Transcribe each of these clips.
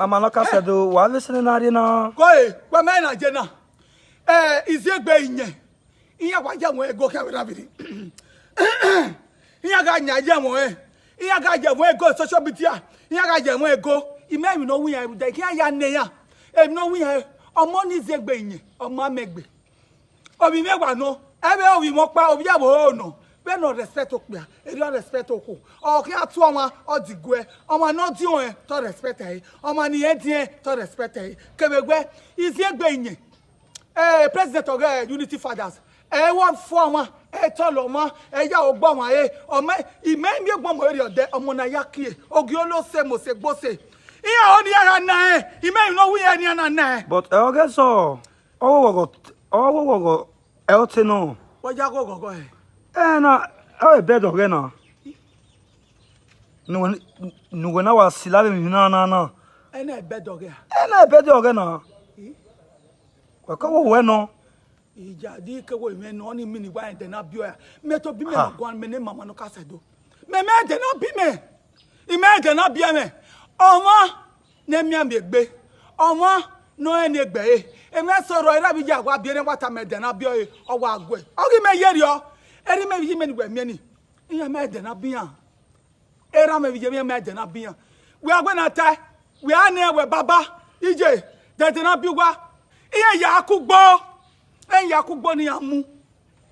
I'm not going to what listening at you now. Go, but man, Jenna. Is it being here? What young way go carry rabbit? Here got Yajamo, here got your way go social media. Here got your way go. You may know we have the Kaya, and no we have a money Zegbe, or my Megbe. Or we never know. Ever we walk by of Yabo, no. We no respect Okbia, we don't respect Okho. Or Kiatuama, or Digwe, or my not doing to respect her, or my Niente to respect her. Kebegwe is Yegbe. President of Unity Fathers. One former, Toloma, Ya Obama, or my, he may be a bomb area there, or Monayaki, or Giolo Semose Bose. He only had nine, he may know we had nine. But I guess so. Oh, Eltino. What you go ahead? And I bet again. No, when I was still having no. And I bet again. And I bet again. Well, come on, no. Ijadi ke wo me no ni mini wa de na bio ya me to bi me no gwan me ne mama no kasa do me de na bi me I me de na bia me omo na mia me gbe omo no ene gbe e me soro ira bi ja kwa bi ne wata me de na bio e owa agwe ogi me yeri o eri me bi me ni gbe me ni iya me de na bia era me bi me de na bia we agwe na tai we ane we baba ije de na bi wa iya ya akugbo en yakugbo ni amu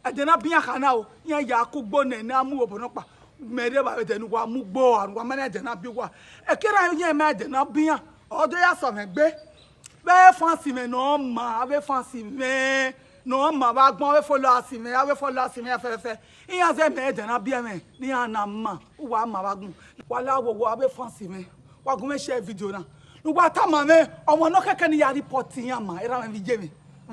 edena biya kana o yan yakugbo na amu obonopa mere ba edenu wa mu gbo arun wa mena edena bi wa e kira yan me edena biya odo ya so me gbe be fancy me no ma be fancy me no ma ba gbon we follow asi me afefe yan se me edena biya me ni anama wa ma ba gun wala wo be fancy me wa gun me share video na no wa ta ma me omo no keke ni ya report yan ma era me je me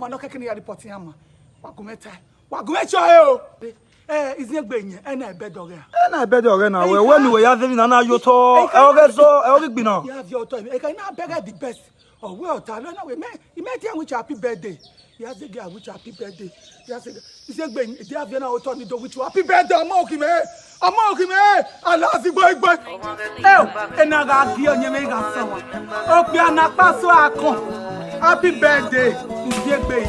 no kekeni ya report yama wagumeta yo izi egbenye na ebedoge na ebedoge na we when we have them na yo to e oge gbi na you have your time e can na beg the best oh we ota na we me tell which happy birthday you have the girl which happy birthday you have izi egbenye e have na oto ni do which happy birthday omo okime alazi gbo e na ga gi onye me ga so o pe na paso akon happy birthday Zegbe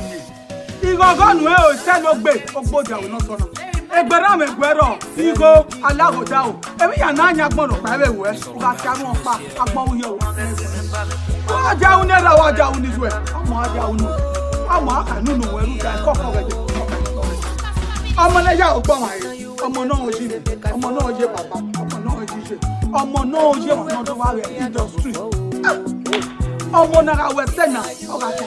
igogonu e o se lo gbe ogboja we no so na egbera me gbero igo alagoda o emi ya na anya gbon pa be we o ga ti anu pa agbon uye o aja unu ra wa aja unu we omo aja unu omo anu nu we ru ga koko geje omo na ya ogbon wa yi omo na o ji omo na o je baba omo na o ji se omo na o je omo to wa we industry omo na ga we se na o ga te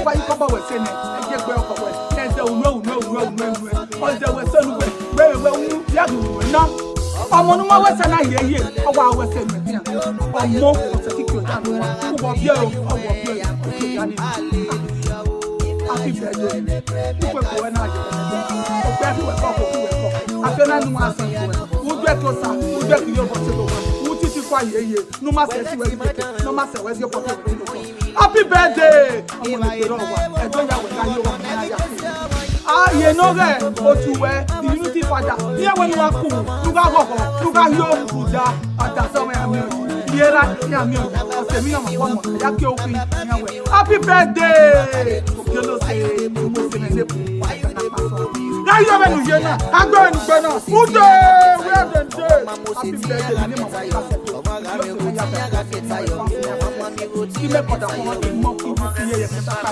why you come we se na e je gbe oko we e se unu o se we se nu we unu ya gu na omo nu ma we se na ye o wa we se nu bia omo o se ti ki o da o bo bia o ya ni happy birthday you ko we na je o pe fi we ko afena nu ma san we wo je to sa wo je ki yo bo se lo wo ti ti kwa ye nu ma se si we no ma se we si o po happy birthday omo na pero wa e do ya we ka yo wa na ya ye no ge otuwe the Unity Father here when you are cool you ga go you ga yo uja ata so me ami yera ya mi o se mi na mo ya ke o fi ya we happy birthday o lo se mo se me le na yo be nu ye na agbe nu gbe na ude we have the day happy birthday ni mo wa ka se to yo se ya be ka se ta yo mama mi go ti me poda ko mo ki ye ye ka ta